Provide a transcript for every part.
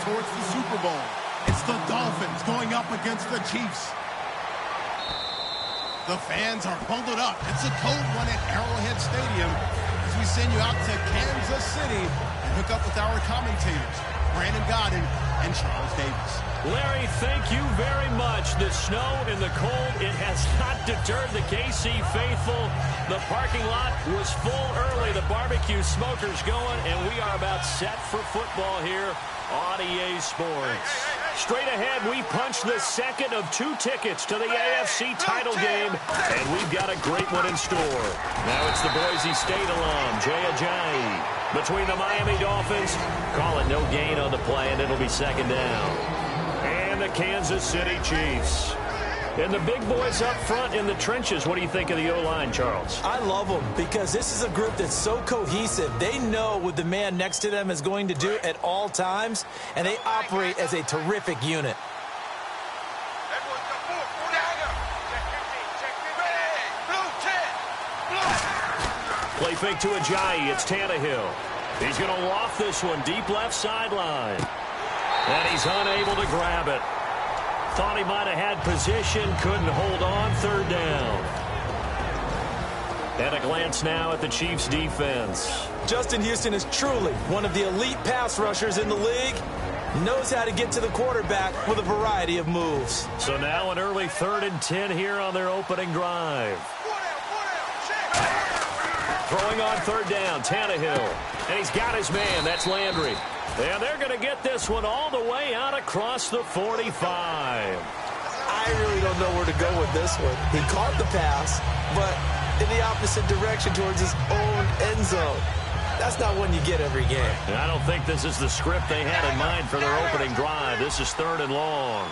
towards the Super Bowl. It's the Dolphins going up against the Chiefs. The fans are bundled up. It's a cold one at Arrowhead Stadium as we send you out to Kansas City and hook up with our commentators, Brandon Gaudin and Charles Davis. Larry, thank you very much. The snow and the cold, it has not deterred the KC faithful. The parking lot was full early. The barbecue smokers going, and we are about set for football here on EA Sports. Straight ahead, we punch the second of 2 tickets to the AFC title game, and we've got a great one in store. Now it's the Boise State alum, Jay Ajayi, between the Miami Dolphins. Call it no gain on the play, and it'll be second down. And the Kansas City Chiefs. And the big boys up front in the trenches. What do you think of the O-line, Charles? I love them because this is a group that's so cohesive. They know what the man next to them is going to do at all times, and they operate as a terrific unit. Play fake to Ajayi. It's Tannehill. He's going to loft this one deep left sideline. And he's unable to grab it. Thought he might have had position, couldn't hold on, third down. And a glance now at the Chiefs' defense. Justin Houston is truly one of the elite pass rushers in the league. Knows how to get to the quarterback with a variety of moves. So now an early 3rd and 10 here on their opening drive. Throwing on third down, Tannehill. And he's got his man, that's Landry. And they're going to get this one all the way out across the 45. I really don't know where to go with this one. He caught the pass, but in the opposite direction towards his own end zone. That's not one you get every game. And I don't think this is the script they had in mind for their opening drive. This is 3rd and long.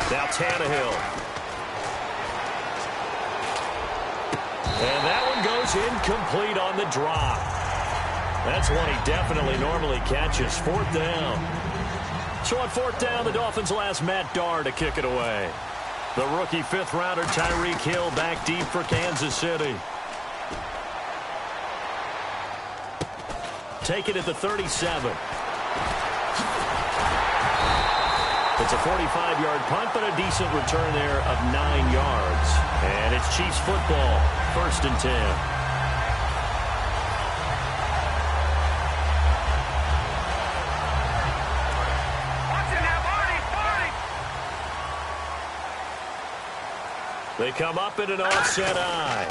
Now Tannehill. And that one goes incomplete on the drop. That's one he definitely normally catches. 4th down. So on 4th down, the Dolphins will ask Matt Darr to kick it away. The rookie 5th-rounder Tyreek Hill back deep for Kansas City. Take it at the 37. It's a 45-yard punt, but a decent return there of 9 yards. And it's Chiefs football, 1st and 10. They come up in an offset eye.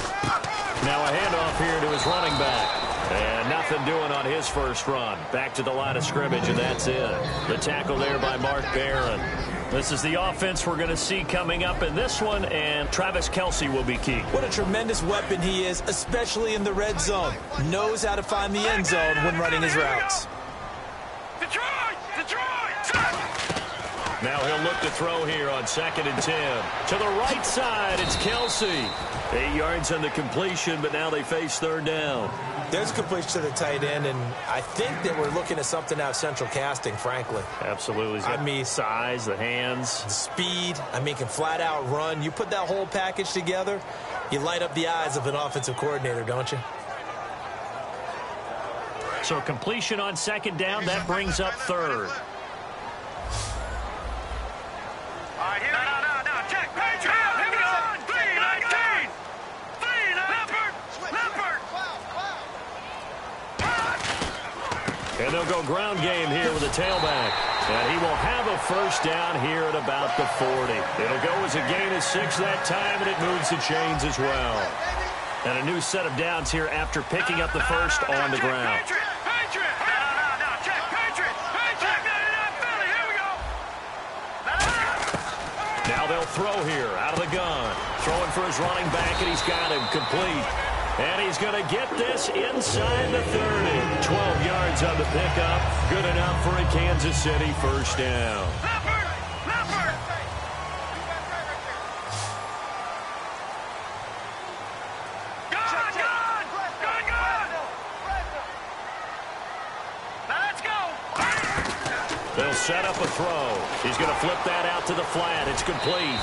Now a handoff here to his running back. And nothing doing on his first run. Back to the line of scrimmage, and that's it. The tackle there by Mark Barron. This is the offense we're going to see coming up in this one, and Travis Kelce will be key. What a tremendous weapon he is, especially in the red zone. Knows how to find the end zone when running his routes. Now he'll look to throw here on 2nd and 10. To the right side, it's Kelce. 8 yards on the completion, but now they face 3rd down. There's a completion to the tight end, and I think that we're looking at something out of Central Casting, frankly. Absolutely. I mean, size, the hands. The speed. I mean, can flat out run. You put that whole package together, you light up the eyes of an offensive coordinator, don't you? So completion on 2nd down, that brings up 3rd. And they'll go ground game here with a tailback. And he will have a first down here at about the 40. It'll go as a gain of 6 that time, and it moves the chains as well. And a new set of downs here after picking up the first on the ground. Now they'll throw here out of the gun. Throwing for his running back, and he's got him complete. And he's going to get this inside the 30. 12 yards on the pickup. Good enough for a Kansas City first down. They'll set up a throw. He's going to flip that out to the flat. It's complete.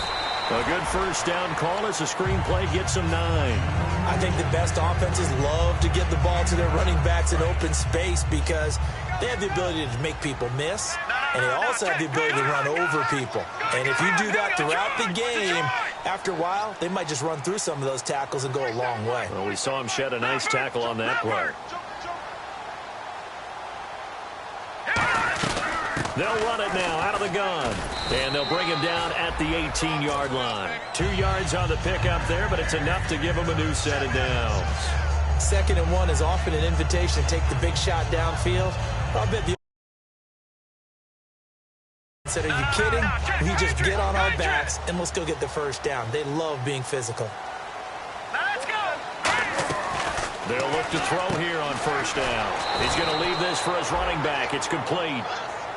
A good first down call as the screenplay gets them 9. I think the best offenses love to get the ball to their running backs in open space because they have the ability to make people miss, and they also have the ability to run over people. And if you do that throughout the game, after a while, they might just run through some of those tackles and go a long way. Well, we saw him shed a nice tackle on that play. They'll run it now out of the gun. And they'll bring him down at the 18-yard line. 2 yards on the pickup there, but it's enough to give him a new set of downs. 2nd and 1 is often an invitation to take the big shot downfield. I bet the said, are you kidding? We just get on our backs and let's go get the first down. They love being physical. They'll look to throw here on first down. He's going to leave this for his running back. It's complete.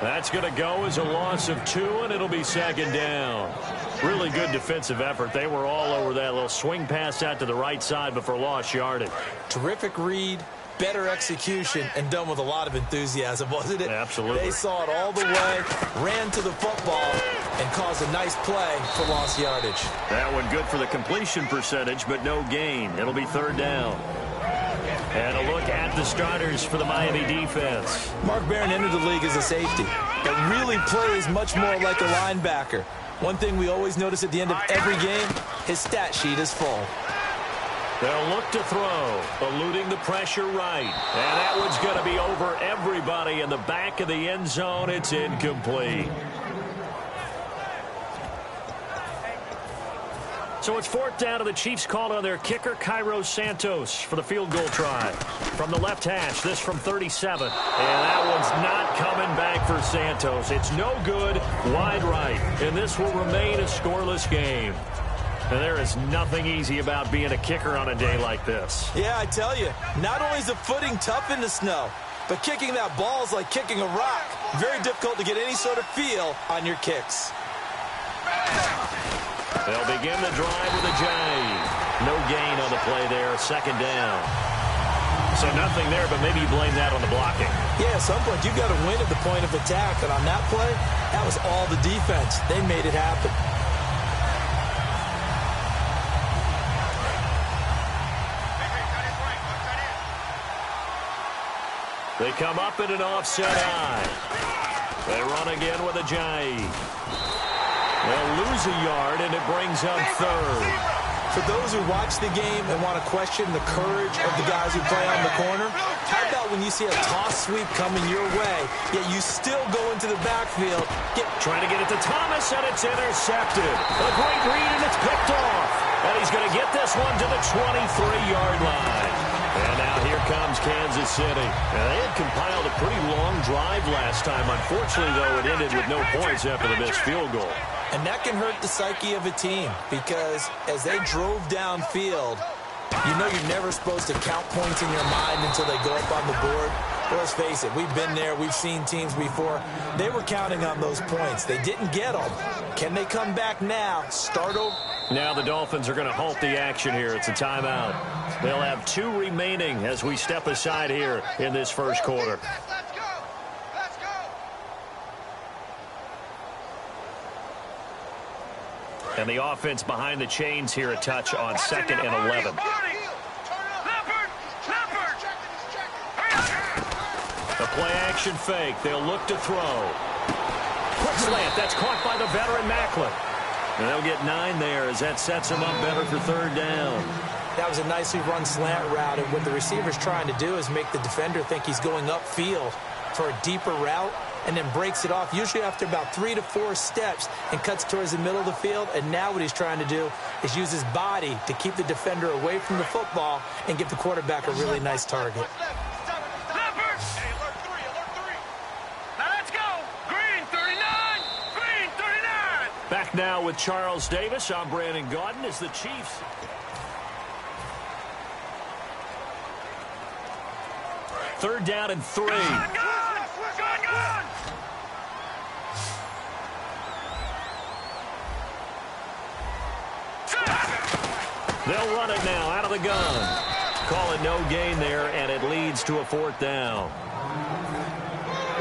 That's going to go as a loss of 2, and it'll be 2nd down. Really good defensive effort. They were all over that little swing pass out to the right side before lost yardage. Terrific read, better execution, and done with a lot of enthusiasm, wasn't it? Absolutely. They saw it all the way, ran to the football, and caused a nice play for lost yardage. That one good for the completion percentage, but no gain. It'll be 3rd down. And a look at the starters for the Miami defense. Mark Barron entered the league as a safety, but really plays much more like a linebacker. One thing we always notice at the end of every game, his stat sheet is full. They'll look to throw, eluding the pressure right. And that one's going to be over everybody in the back of the end zone. It's incomplete. So it's 4th down, and the Chiefs called on their kicker, Cairo Santos, for the field goal try. From the left hash, this from 37. And that one's not coming back for Santos. It's no good, wide right. And this will remain a scoreless game. And there is nothing easy about being a kicker on a day like this. Yeah, I tell you, not only is the footing tough in the snow, but kicking that ball is like kicking a rock. Very difficult to get any sort of feel on your kicks. They'll begin the drive with a J. No gain on the play there, 2nd down. So nothing there, but maybe you blame that on the blocking. Yeah, at some point you've got to win at the point of attack, and on that play, that was all the defense. They made it happen. They come up in an offset eye. They run again with a J. They'll lose a yard, and it brings up 3rd. For those who watch the game and want to question the courage of the guys who play on the corner, how about when you see a toss sweep coming your way, yet you still go into the backfield. Trying to get it to Thomas, and it's intercepted. A great read, and it's picked off. And he's going to get this one to the 23-yard line. And now here comes Kansas City. Now, they had compiled a pretty long drive last time. Unfortunately, though, it ended with no points after the missed field goal. And that can hurt the psyche of a team because as they drove downfield, you know you're never supposed to count points in your mind until they go up on the board. But let's face it, we've been there. We've seen teams before. They were counting on those points. They didn't get them. Can they come back now? Start over? Now the Dolphins are going to halt the action here. It's a timeout. They'll have 2 remaining as we step aside here in this first quarter. And the offense behind the chains here a touch on 2nd and 11. The play action fake. They'll look to throw. Quick slant. That's caught by the veteran Macklin. And they'll get 9 there as that sets them up better for 3rd down. That was a nicely run slant route, and what the receiver's trying to do is make the defender think he's going upfield for a deeper route and then breaks it off, usually after about 3 to 4 steps, and cuts towards the middle of the field. And now what he's trying to do is use his body to keep the defender away from the football and give the quarterback a really nice target. Back now with Charles Davis. I'm Brandon Gaudin as the Chiefs. Third down and 3. They'll run it now out of the gun. Call it no gain there, and it leads to a 4th down.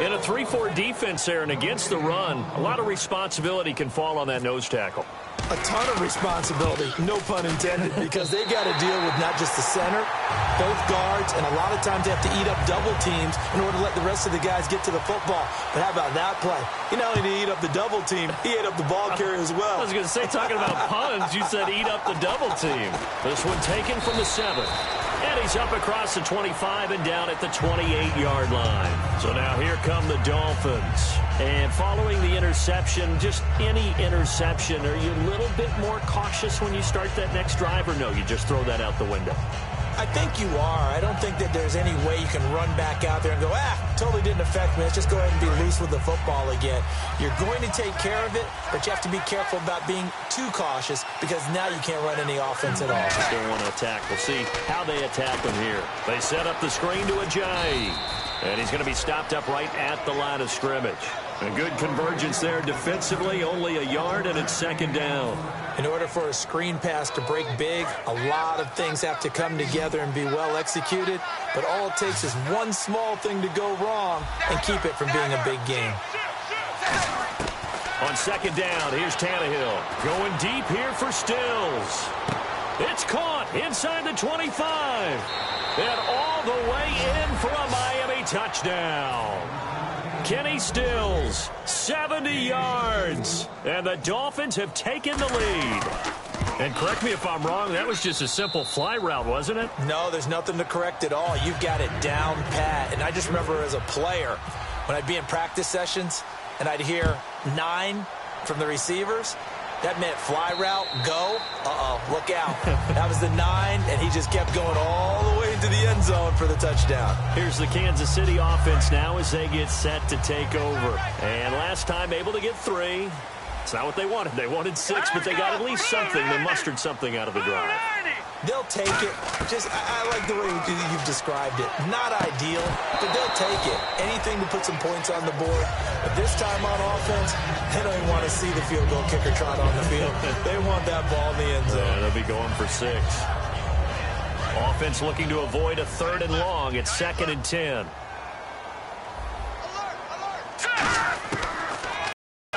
In a 3-4 defense there and against the run, a lot of responsibility can fall on that nose tackle. A ton of responsibility, no pun intended, because they got to deal with not just the center, both guards, and a lot of times they have to eat up double teams in order to let the rest of the guys get to the football. But how about that play? He not only did he eat up the double team, he ate up the ball carrier as well. I was going to say, talking about puns, you said eat up the double team. This one taken from the 7. And he's up across the 25 and down at the 28-yard line. So now here come the Dolphins. And following the interception, just any interception, are you a little bit more cautious when you start that next drive, or no, you just throw that out the window? I think you are. I don't think that there's any way you can run back out there and go, totally didn't affect me. Let's just go ahead and be loose with the football again. You're going to take care of it, but you have to be careful about being too cautious because now you can't run any offense at all. Still want to attack. We'll see how they attack him here. They set up the screen to Ajayi, and he's going to be stopped up right at the line of scrimmage. A good convergence there defensively, only a yard, and it's 2nd down. In order for a screen pass to break big, a lot of things have to come together and be well executed, but all it takes is one small thing to go wrong and keep it from being a big game. On 2nd down, here's Tannehill. Going deep here for Stills. It's caught inside the 25. And all the way in for a Miami touchdown. Kenny Stills, 70 yards. And the Dolphins have taken the lead. And correct me if I'm wrong, that was just a simple fly route, wasn't it? No, there's nothing to correct at all. You've got it down pat. And I just remember as a player, when I'd be in practice sessions and I'd hear 9 from the receivers, that meant fly route, go, look out. That was the 9, and he just kept going all the way into the end zone for the touchdown. Here's the Kansas City offense now as they get set to take over. And last time able to get 3. It's not what they wanted. They wanted 6, but they got at least something. They mustered something out of the drive. They'll take it. I like the way you've described it. Not ideal, but they'll take it. Anything to put some points on the board. But this time on offense, they don't even want to see the field goal kicker trot on the field. They want that ball in the end zone. Yeah, they'll be going for 6. Offense looking to avoid a 3rd and long. It's 2nd and 10.